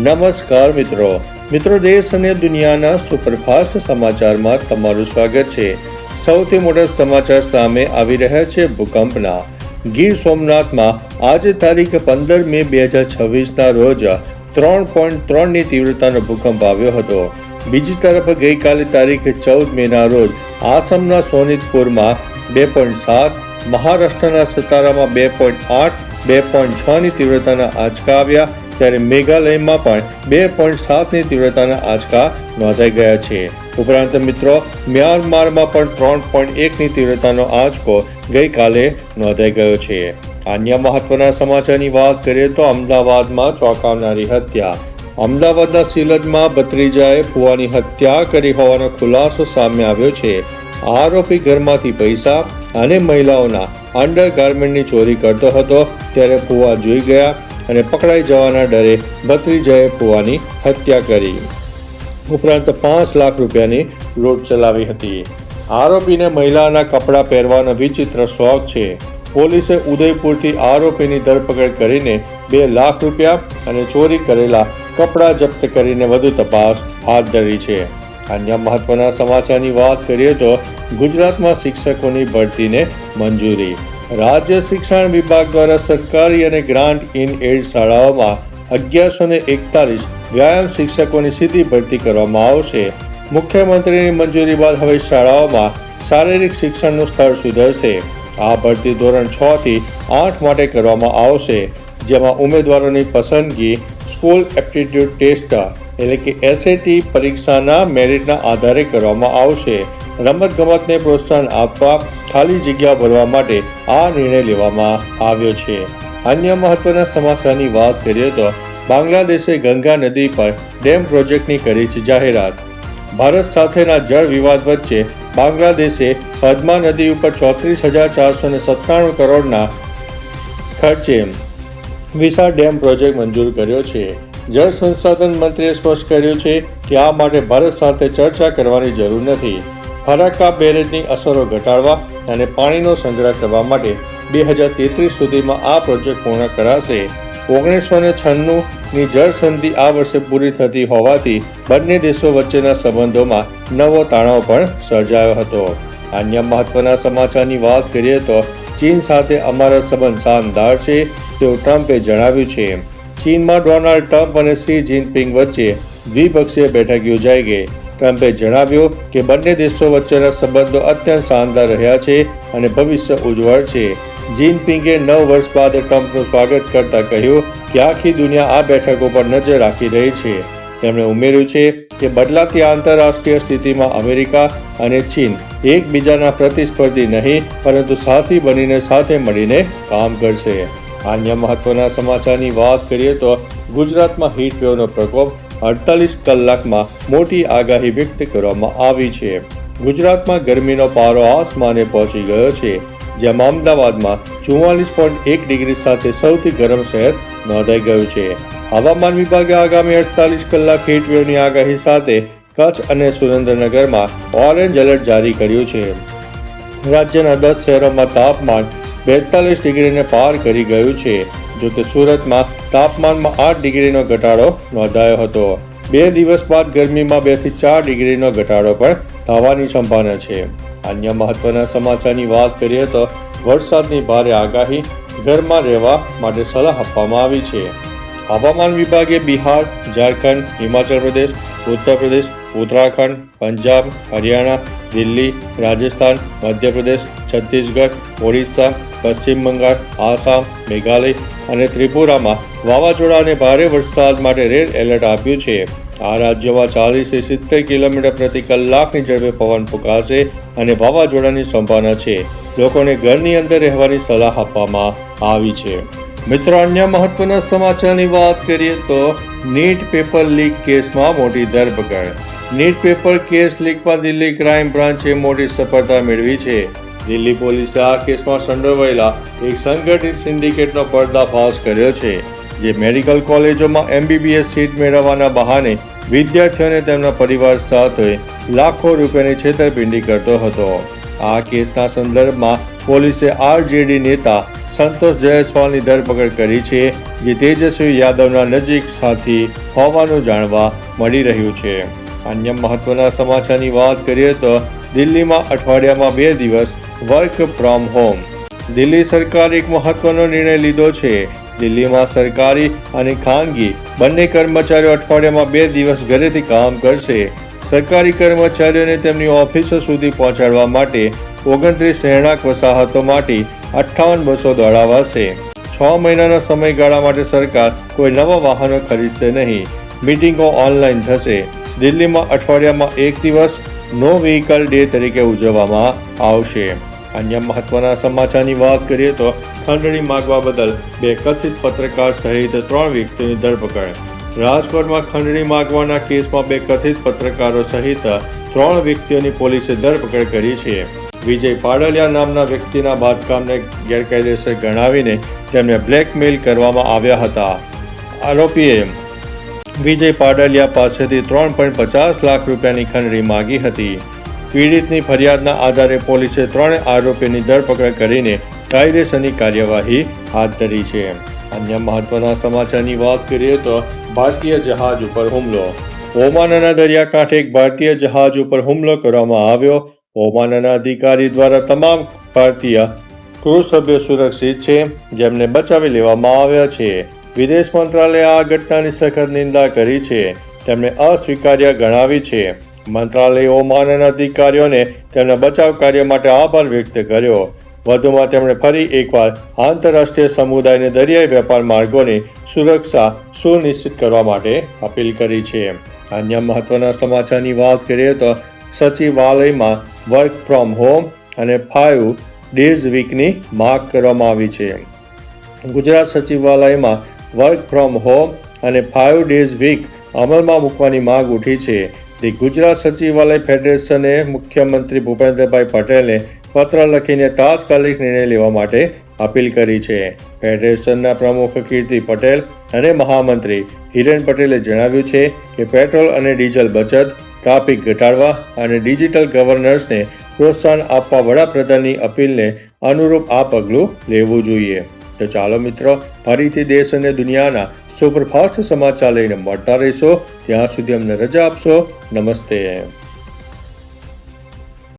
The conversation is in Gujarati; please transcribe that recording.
નમસ્કાર મિત્રો દેશ અને દુનિયાના સુપરફાસ્ટ સમાચારમાં તમારું સ્વાગત છે। સૌથી મોટા સમાચાર સામે આવી રહ્યા છે ભૂકંપના। ગીર સોમનાથમાં આજે તારીખ 15 મે 2026ના રોજ 3.3 ની તીવ્રતાનો ભૂકંપ આવ્યો હતો। બીજી તરફ ગઈકાલે તારીખ 14 મેના રોજ આસામના સોનિતપુરમાં 2.7, મહારાષ્ટ્રના સતારામાં 2.8, 2.6 ની તીવ્રતાના આંચકા આવ્યા, ત્યારે મેઘાલયમાં પણ 2.7 ની તીવ્રતાના આંચકા નોંધાઈ ગયા છે। ઉપરાંત મિત્રો મ્યાનમારમાં પણ 3.1 ની તીવ્રતાનો આંચકો ગઈકાલે નોંધાઈ ગયો છે। અન્ય મહત્વના સમાચારની વાત કરીએ તો અમદાવાદમાં ચોંકાવનારી હત્યા। અમદાવાદના સિલજમાં ભત્રીજાએ ફુવાની હત્યા કરી હોવાનો ખુલાસો સામે આવ્યો છે। આરોપી ઘરમાંથી પૈસા અને મહિલાઓના અંડરગાર્મેન્ટની ચોરી કરતો હતો, ત્યારે ફુવા જોઈ ગયા અને પકડાઈ જવાના ડરે ભત્રીજાએ ફુવાની હત્યા કરી। ઉપરાંત 5 લાખ રૂપિયાની લૂંટ ચલાવી હતી। આરોપીને મહિલાના કપડાં પહેરવાનો વિચિત્ર શોખ છે। પોલીસે ઉદયપુરથી આરોપીની ધરપકડ કરીને 2 લાખ રૂપિયા અને ચોરી કરેલા કપડાં જપ્ત કરીને વધુ તપાસ હાથ ધરી છે। અન્ય મહત્વના સમાચારની વાત કરીએ તો ગુજરાતમાં શિક્ષકોની ભરતીને મંજૂરી। રાજ્ય શિક્ષણ વિભાગ દ્વારા સરકારી અને ગ્રાન્ટ ઇન એડ શાળાઓમાં 1141 વ્યાયામ શિક્ષકોની સીધી ભરતી કરવામાં આવશે। મુખ્યમંત્રીની મંજૂરી બાદ હવે શાળાઓમાં શારીરિક શિક્ષણનું સ્તર સુધરશે। આ ભરતી ધોરણ 6 થી 8 માટે કરવામાં આવશે, જેમાં ઉમેદવારોની પસંદગી સ્કૂલ એપ્ટિટ્યૂડ ટેસ્ટ એટલે કે SAT પરીક્ષાના મેરિટના આધારે કરવામાં આવશે। રમતગમતને પ્રોત્સાહન આપવા ખાલી જગ્યા ભરવા માટે આ નિર્ણય લેવામાં આવ્યો છે। અન્ય મહત્વના સમાચારની વાત કરીએ તો બાંગ્લાદેશે ગંગા નદી પર ડેમ પ્રોજેક્ટની કરી છે જાહેરાત। ભારત સાથેના જળ વિવાદ વચ્ચે બાંગ્લાદેશે પદ્મા નદી ઉપર 34,497 કરોડના ખર્ચે વિશાળ ડેમ પ્રોજેક્ટ મંજૂર કર્યો છે। જળ સંસાધન મંત્રીએ સ્પષ્ટ કર્યું છે કે આ માટે ભારત સાથે ચર્ચા કરવાની જરૂર નથી। ફરાક્કા બેરેજની અસરો ઘટાડવા અને પાણીનો સંગ્રહ કરવા માટે 2033 સુધીમાં આ પ્રોજેક્ટ પૂર્ણ કરાશે। 1996 ની જળ સંધિ આ વર્ષે પૂરી થતી હોવાથી બંને દેશો વચ્ચેના સંબંધોમાં નવો તણાવ પણ સર્જાયો હતો। અન્ય મહત્વના સમાચારની વાત કરીએ તો ચીન સાથે અમારા સંબંધ શાનદાર છે તેવું ટ્રમ્પે જણાવ્યું છે। ચીનમાં ડોનાલ્ડ ટ્રમ્પ અને શી જિનપિંગ વચ્ચે દ્વિપક્ષીય બેઠક યોજાઈ ગઈ। ટ્રમ્પે જણાવ્યું કે બંને દેશો વચ્ચેના સંબંધો અત્યંત શાનદાર રહ્યા છે અને ભવિષ્ય ઉજ્જવળ છે। જિનપિંગે 9 વર્ષ બાદ ટ્રમ્પનું સ્વાગત કરતા કહ્યું કે આખી દુનિયા આ બેઠકો પર નજર રાખી રહી છે। તેમણે ઉમેર્યું છે કે બદલાતી આંતરરાષ્ટ્રીય સ્થિતિમાં અમેરિકા અને ચીન એકબીજાના પ્રતિસ્પર્ધી નહીં પરંતુ સાથી બનીને સાથે મળીને કામ કરશે। અન્ય મહત્વના સમાચારની વાત કરીએ તો ગુજરાતમાં હીટવેવનો પ્રકોપ 48 કલાકમાં મોટી આગાહી વ્યક્ત કરવામાં આવી છે। ગુજરાતમાં ગરમીનો પારો આસમાને પહોંચી ગયો છે, જેમાં અમદાવાદમાં 44.1 ડિગ્રી સાથે સૌથી ગરમ શહેર નોંધાઈ ગયું છે। હવામાન વિભાગે આગામી 48 કલાક હીટવેવની આગાહી સાથે કચ્છ અને સુરેન્દ્રનગરમાં ઓરેન્જ એલર્ટ જારી કર્યું છે। રાજ્યના 10 શહેરોમાં તાપમાન 42 ડિગ્રીને પાર કરી ગયું છે, જો કે સુરતમાં તાપમાનમાં 8 ડિગ્રીનો ઘટાડો નોંધાયો હતો। 2 દિવસ બાદ ગરમીમાં 2 થી 4 ડિગ્રીનો ઘટાડો પણ થવાની સંભાવના છે। અન્ય મહત્વના સમાચારની વાત કરીએ તો વરસાદની ભારે આગાહી, ઘરમાં રહેવા માટે સલાહ આપવામાં આવી છે। હવામાન વિભાગે બિહાર, ઝારખંડ, હિમાચલ પ્રદેશ, ઉત્તર પ્રદેશ, ઉત્તરાખંડ, પંજાબ, હરિયાણા, દિલ્હી, રાજસ્થાન, મધ્યપ્રદેશ, છત્તીસગઢ, ઓડિશા, પશ્ચિમ બંગાળ, આસામ, મેઘાલય અને ત્રિપુરામાં વાવાઝોડા અને ભારે વરસાદ માટે રેડ એલર્ટ આપ્યું છે। આ રાજ્યોમાં 40 થી 70 કિલોમીટર પ્રતિ કલાકની ઝડપે પવન ફૂંકાશે અને વાવાઝોડાની સંભાવના છે। લોકોને ઘરની અંદર રહેવાની સલાહ આપવામાં આવી છે। મિત્રો અન્ય મહત્વના સમાચારની વાત કરીએ તો નીટ પેપર લીક કેસમાં મોટી ધરપકડ। નીટ પેપર કેસ લીકમાં દિલ્હી ક્રાઇમ બ્રાન્ચે મોટી સફળતા મેળવી છે। દિલ્હી પોલીસે આ કેસમાં સંડોવાયેલા એક સંગઠિત સિન્ડિકેટનો પર્દાફાશ કર્યો છે, જે મેડિકલ કોલેજોમાં MBBS સીટ મેળવવાના બહાને વિદ્યાર્થીઓને તેમના પરિવાર સાથે લાખો રૂપિયાની છેતરપિંડી કરતો હતો। આ કેસના સંદર્ભમાં પોલીસે RJD નેતા સંતોષ જયસ્વાલની ધરપકડ કરી છે, જે તેજસ્વી યાદવના નજીક સાથી હોવાનું જાણવા મળી રહ્યું છે. અન્ય મહત્વના સમાચારની વાત કરીએ તો દિલ્હીમાં અઠવાડિયામાં 2 દિવસ વર્ક ફ્રોમ હોમ. દિલ્હી સરકારે એક મહત્વનો નિર્ણય લીધો છે. દિલ્હીમાં સરકારી અને ખાનગી બંને કર્મચારીઓ અઠવાડિયામાં 2 દિવસ ઘરેથી કામ કરશે. સરકારી કર્મચારીઓને તેમની ઓફિસો સુધી પહોંચાડવા માટે 29 રહેણાંક વસાહતોમાંથી 58 બસો દોડાવાશે. 6 મહિનાના સમયગાળા માટે સરકાર કોઈ નવા વાહનો ખરીદશે નહીં. મીટિંગો ઓનલાઈન થશે. દિલ્હીમાં અઠવાડિયામાં 1 દિવસ નો વ્હીકલ ડે તરીકે ઉજવવામાં આવશે. અન્ય મહત્વના સમાચારની વાત કરીએ તો ખંડણી માંગવા બદલ 2 કથિત પત્રકાર સહિત 3 વ્યક્તિઓની ધરપકડ. રાજકોટમાં ખંડણી માંગવાના કેસમાં 2 કથિત પત્રકારો સહિત 3 વ્યક્તિઓની પોલીસે ધરપકડ કરી છે. વિજય પાડલિયા નામના વ્યક્તિના બાંધકામને ગેરકાયદેસર ગણાવીને તેમને બ્લેકમેલ કરવામાં આવ્યા હતા. આરોપીએ વિજય પાડલિયા પાસેથી 3.50 લાખ રૂપિયાની ખંડણી માંગી હતી. પીડિતની ફરિયાદના આધારે પોલીસે 3 આરોપીની ધરપકડ કરીને કાયદેસરની કાર્યવાહી હાથ ધરી છે. અન્ય મહત્વના સમાચારની વાત કરીએ તો ભારતીય જહાજ ઉપર હુમલો. ઓમાનના દરિયાકાંઠે એક ભારતીય જહાજ ઉપર હુમલો કરવામાં આવ્યો. ઓમાનના અધિકારી દ્વારા તમામ ભારતીય ક્રૂ સભ્યો સુરક્ષિત છે, જેમને બચાવી લેવામાં આવ્યા છે. વિદેશ મંત્રાલયે આ ઘટનાની સખત નિંદા કરી છે. તેમણે અસ્વીકાર્ય ગણાવી છે. મંત્રાલયે ઓમાનના અધિકારીઓને તેમના બચાવ કાર્ય માટે આભાર વ્યક્ત કર્યો. વધુમાં તેમણે ફરી એકવાર આંતરરાષ્ટ્રીય સમુદાયને દરિયાઈ વેપાર માર્ગોની સુરક્ષા સુનિશ્ચિત કરવા માટે અપીલ કરી છે. અન્ય મહત્વના સમાચારની વાત કરીએ તો સચિવાલયમાં વર્ક ફ્રોમ હોમ અને 5 ડેઝ વીકની માંગ કરવામાં આવી છે. ગુજરાત સચિવાલયમાં વર્ક ફ્રોમ હોમ અને 5 ડેઝ વીક અમલમાં મૂકવાની માંગ ઉઠી છે. ગુજરાત સચિવાલય ફેડરેશને મુખ્યમંત્રી ભૂપેન્દ્રભાઈ પટેલને પત્ર લખીને તાત્કાલિક નિર્ણય લેવા માટે અપીલ કરી છે. ફેડરેશનના પ્રમુખ કીર્તિ પટેલ અને મહામંત્રી હિરેન પટેલે જણાવ્યું છે કે પેટ્રોલ અને ડીઝલ બચત, ટ્રાફિક ઘટાડવા અને ડિજિટલ ગવર્નન્સને પ્રોત્સાહન આપવા વડાપ્રધાનની અપીલને અનુરૂપ આ પગલું લેવું જોઈએ. તો ચાલો મિત્રો, ફરીથી દેશ અને દુનિયાના સુપરફાસ્ટ સમાચાર લઈને મળતા રહીશો. ત્યાં સુધી અમને રજા આપશો. નમસ્તે.